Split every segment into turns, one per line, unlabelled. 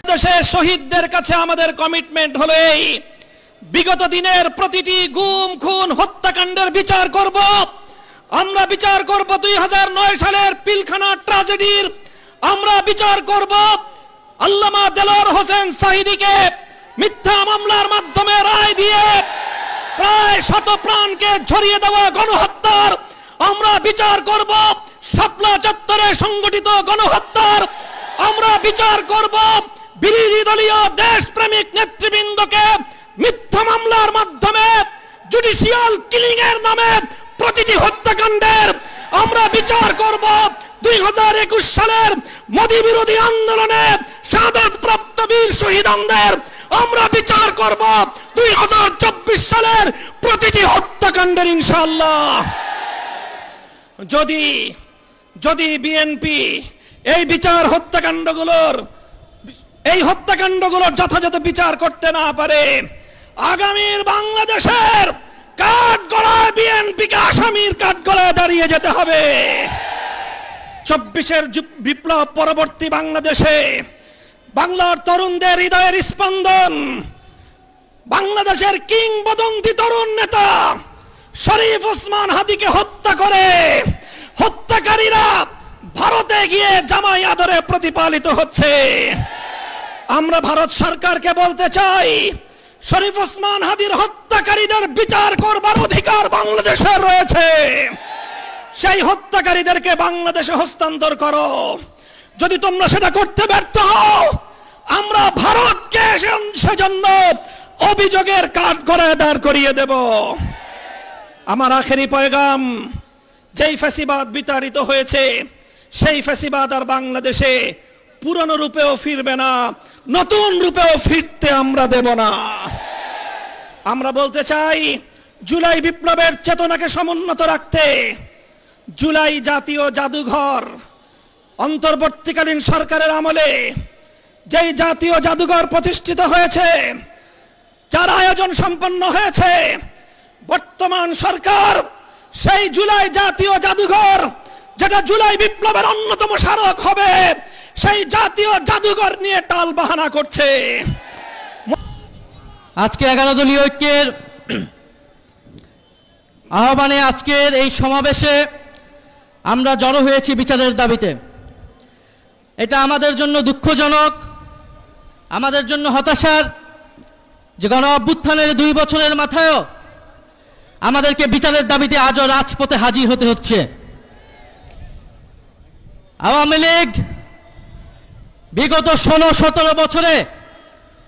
দেশের শহীদদের কাছে আমাদের কমিটমেন্ট হলো এই, বিগত দিনের প্রতিটি গুম খুন হত্যাকাণ্ডের বিচার করব। আমরা বিচার করব 2009 সালের পিলখানা ট্র্যাজেডির, আমরা বিচার করব আল্লামা দেলোয়ার হোসেন সাঈদীকে মিথ্যা মামলার মাধ্যমে রায় দিয়ে প্রায় শত প্রাণকে ঝরিয়ে দেওয়া গণহত্যার, আমরা বিচার করব শাপলা চত্বরে সংগঠিত গণহত্যার, আমরা বিচার করব বিরোধী দলীয় দেশপ্রেমিক নেতৃবৃন্দকে মিথ্যা মামলার মাধ্যমে জুডিশিয়াল কিলিং এর নামে প্রতিটি হত্যাকাণ্ডের আমরা বিচার করব। 2021 সালের মোদী বিরোধী আন্দোলনে শাহাদাত প্রাপ্ত বীর শহীদদের আমরা বিচার করব। 2024 সালের প্রতিটি হত্যাকাণ্ডের ইনশাআল্লাহ। যদি বিএনপি এই হত্যাকাণ্ডগুলোর যথাযথ বিচার করতে না পারে, আগামীর বাংলাদেশের কাঠগড়ায় বিএনপিকে আসামির কাঠগড়ায় দাঁড়িয়ে যেতে হবে। 24-এর বিপ্লব পরবর্তী বাংলাদেশে বাংলার তরুণদের হৃদয়ের স্পন্দন, বাংলাদেশের কিংবদন্তি তরুণ নেতা শরীফ ওসমান হাদীকে হত্যা করে হত্যাকারীরা ভারতে গিয়ে জামাই আদরে প্রতিপালিত হচ্ছে। আমরা ভারত সরকারকে বলতে চাই, শরীফ ওসমান হাদীর হত্যাকারীদের বিচার করবার অধিকার বাংলাদেশের রয়েছে। সেই হত্যাকারীদেরকে বাংলাদেশে হস্তান্তর করো। যদি তোমরা সেটা করতে ব্যর্থ হও, আমরা ভারতকে সেজন্য অভিযোগের কাঠগড়ায় দাঁড় করিয়ে দেব। আমার আখেরি পয়গাম, যেই ফ্যাসিবাদ বিতাড়িত হয়েছে সেই ফ্যাসিবাদ আর বাংলাদেশে পুরনো রূপেও ফিরবে না, নতুন রূপেও ফিরতে আমরা দেব না। আমরা বলতে চাই, জুলাই বিপ্লবের চেতনাকে সমুন্নত রাখতে জুলাই জাতীয় জাদুঘর, অন্তর্বর্তীকালীন সরকারের আমলে যেই জাতীয় জাদুঘর প্রতিষ্ঠিত হয়েছে, যার আয়োজন সম্পন্ন হয়েছে, বর্তমান সরকার সেই জুলাই জাতীয় জাদুঘর, যেটা জুলাই বিপ্লবের অন্যতম স্মারক হবে, সেই জাতীয় জাদুঘর নিয়ে টাল বাহানা করছে।
আজকে 11 দলীয় ঐক্যের আহ্বানে আজকের এই সমাবেশে আমরা জড়ো হয়েছি বিচারের দাবিতে। এটা আমাদের জন্য দুঃখজনক, আমাদের জন্য হতাশার, যে গণ অভ্যুত্থানের 2 বছরের মাথায়ও আমাদেরকে বিচারের দাবিতে আজও রাজপথে হাজির হতে হচ্ছে। আওয়ামী লীগ বিগত 16-17 বছরে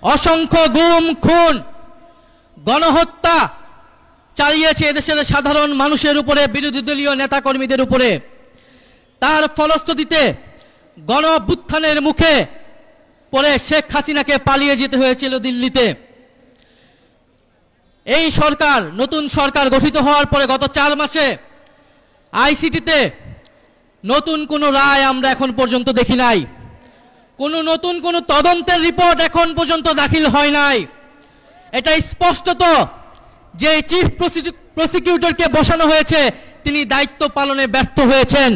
অসংখ্য গুম খুন গণহত্যা চালিয়েছে এদেশের সাধারণ মানুষের উপরে, বিরোধী দলীয় নেতাকর্মীদের উপরে। তার ফলশ্রুতিতে গণ অভ্যুত্থানের মুখে পড়ে শেখ হাসিনাকে পালিয়ে যেতে হয়েছিল দিল্লিতে। এই সরকার, নতুন সরকার গঠিত হওয়ার পরে গত 4 মাসে আইসিটিতে নতুন কোনো রায় আমরা এখন পর্যন্ত দেখি নাই, নতুন কোনো তদন্তের রিপোর্ট এখন পর্যন্ত দাখিল হয় নাই। এটা স্পষ্টত যে চিফ প্রসিকিউটরকে বসানো হয়েছে তিনি দায়িত্ব পালনে ব্যর্থ হয়েছেন।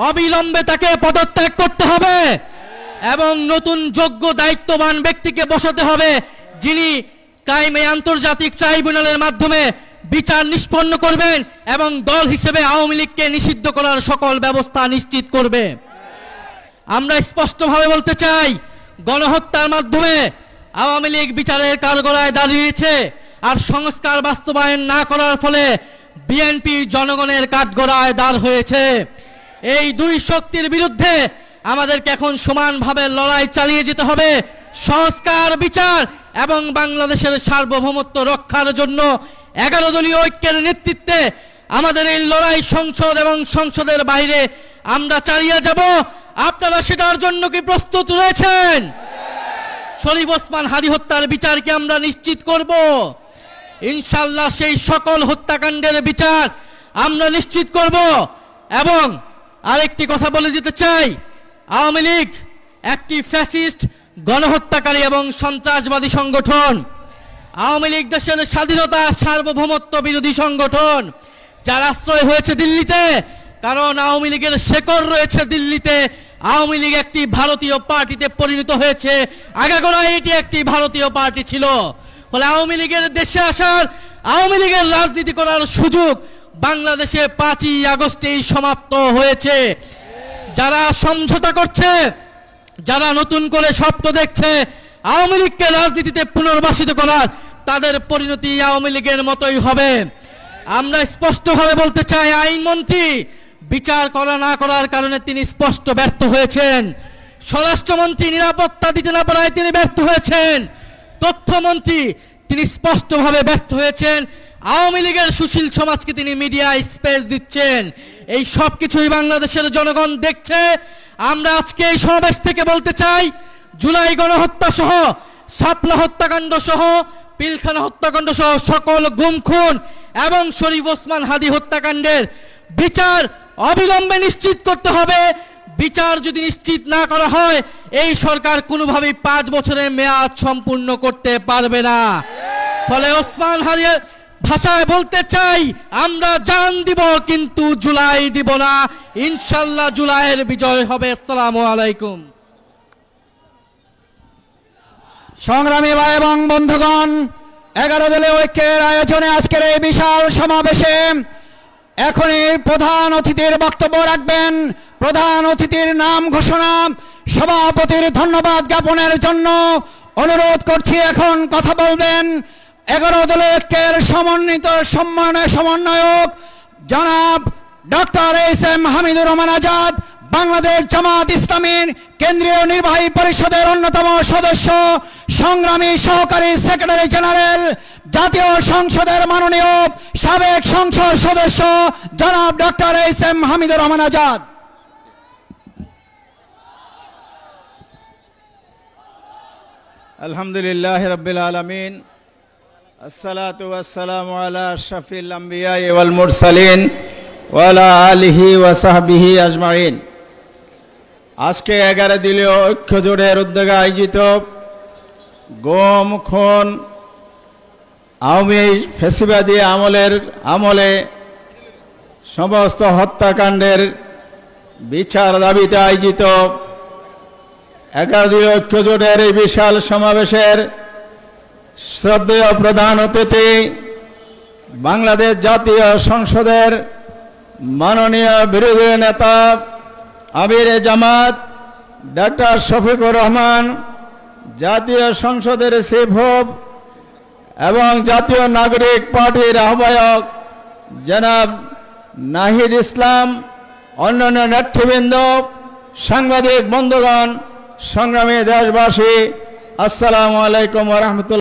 অবিলম্বে তাকে পদত্যাগ করতে হবে এবং নতুন যোগ্য দায়িত্ববান ব্যক্তিকে বসাতে হবে, যিনি ক্রাইমে আন্তর্জাতিক ট্রাইব্যুনালের মাধ্যমে বিচার নিষ্পন্ন করবেন এবং দল হিসেবে আওয়ামী লীগকে নিষিদ্ধ করার সকল ব্যবস্থা নিশ্চিত করবে। আমরা স্পষ্টভাবে বলতে চাই, গণহত্যার মাধ্যমে আওয়ামী লীগ বিচারের কাঠগড়ায় দাঁড়িয়েছে, আর সংস্কার বাস্তবায়ন না করার ফলে বিএনপি জনগণের কাঠগড়ায় দাঁড় হয়েছে। এই 2 শক্তির বিরুদ্ধে আমাদেরকে এখন সমানভাবে লড়াই চালিয়ে যেতে হবে। সংস্কার, বিচার এবং বাংলাদেশের সার্বভৌমত্ব রক্ষার জন্য 11 দলীয় ঐক্যের নেতৃত্বে আমাদের এই লড়াই সংসদ এবং সংসদের বাইরে আমরা চালিয়ে যাব। আপনারা সেটার জন্য কি প্রস্তুত রয়েছেন? শরীফ ওসমান হাদী হত্যার বিচারকে আমরা নিশ্চিত করব ইনশাআল্লাহ। সেই সকল হত্যাকাণ্ডের বিচার আমরা নিশ্চিত করব। এবং আরেকটি কথা বলে দিতে চাই, আওয়ামী লীগ একটি ফ্যাসিস্ট, গণহত্যাকারী এবং সন্ত্রাসবাদী সংগঠন। আওয়ামী লীগ দেশের স্বাধীনতা সার্বভৌমত্ব বিরোধী সংগঠন, যার আশ্রয় হয়েছে দিল্লিতে, কারণ আওয়ামী লীগের শেকড় রয়েছে দিল্লিতে। আওয়ামী লীগ একটি ভারতীয় পার্টিতে পরিণত হয়েছে, আগাগোড়ায় এটি একটি ভারতীয় পার্টি ছিল। ফলে আওয়ামী লীগের দেশে আসার, আওয়ামী লীগের রাজনীতি করার সুযোগ বাংলাদেশে 5ই আগস্টেই সমাপ্ত হয়েছে। যারা সমঝোতা করছে, যারা নতুন করে স্বপ্ন দেখছে আওয়ামী লীগকে রাজনীতিতে পুনর্বাসিত করার, তাদের পরিণতি আওয়ামী লীগের মতোই হবে। আমরা স্পষ্টভাবে বলতে চাই, আইনমন্ত্রী বিচার করা না করার কারণে তিনি স্পষ্ট ব্যর্থ হয়েছেন। স্বরাষ্ট্রমন্ত্রী নিরাপত্তা দিতে না পারায় তিনি ব্যর্থ হয়েছেন। তথ্যমন্ত্রী তিনি স্পষ্টভাবে ব্যর্থ হয়েছেন। আওয়ামী লীগের সুশীল সমাজকে তিনি মিডিয়া স্পেস দিচ্ছেন। এই সব কিছুই বাংলাদেশের জনগণ দেখছে। আমরা আজকে এই সমাবেশ থেকে বলতে চাই, জুলাই গণহত্যা সহ, শাপলা হত্যাকাণ্ড সহ, পিলখানা হত্যাকাণ্ড সহ সকল গুম খুন এবং শরীফ ওসমান হাদি হত্যাকাণ্ডের বিচার অবিলম্বে নিশ্চিত করতে হবে। বিচার যদি নিশ্চিত না করা হয়, এই সরকার কোনোভাবেই 5 বছরের মেয়াদ সম্পূর্ণ করতে পারবে না। ফলে ওসমান হাদির ভাষায় বলতে চাই, আমরা জান দিব কিন্তু জুলাই দিব না। ইনশাল্লাহ জুলাইয়ের বিজয় হবে। আসসালামু আলাইকুম।
সংগ্রামী ভাই এবং বন্ধুগণ, 11 দলীয় ঐক্যের আয়োজনে আজকের এই বিশাল সমাবেশে এখনই প্রধান অতিথির বক্তব্য রাখবেন। প্রধান অতিথির নাম ঘোষণা, সভাপতির ধন্যবাদ জ্ঞাপনের জন্য অনুরোধ করছি। এখন কথা বলবেন 11 দলীয় ঐক্যের সমন্বয়ক জনাব ডক্টর এস.এম. হামিদুর রহমান আজাদ, বাংলাদেশ জামাত ইসলামীর কেন্দ্রীয় নির্বাহী পরিষদের অন্যতম সদস্য, সংগ্রামী সহকারী সেক্রেটারি জেনারেল, জাতীয় সংসদের মাননীয় সাবেক সংসদ সদস্য জনাব ডক্টর এস.এম. হামিদুর রহমান আজাদ।
আলহামদুলিল্লাহ রাব্বিল আলামিন, আসসালাতু ওয়াসসালামু আলা আশরাফিল আম্বিয়া ওয়াল মুরসালিন ওয়া আলা আলিহি ওয়া সাহবিহি আজমাইন। আজকে 11 দলীয় ঐক্য জোটের উদ্যোগে আয়োজিত গুম খুন আওয়ামী ফ্যাসিবাদী আমলে সমস্ত হত্যাকাণ্ডের বিচার দাবিতে আয়োজিত 11 দলীয় ঐক্য জোটের এই বিশাল সমাবেশের শ্রদ্ধেয় প্রধান অতিথি, বাংলাদেশ জাতীয় সংসদের মাননীয় বিরোধী নেতা আমিরে জামাত ডক্টর শফিকুর রহমান, জাতীয় সংসদের চিফ হুইপ এবং জাতীয় নাগরিক পার্টির আহ্বায়ক জনাব নাহিদ ইসলাম, অন্যান্য নেতৃবৃন্দ, সাংবাদিক বন্ধুগণ, সংগ্রামী দেশবাসী, আসসালামু আলাইকুম ওয়া রাহমাতুল্লাহ।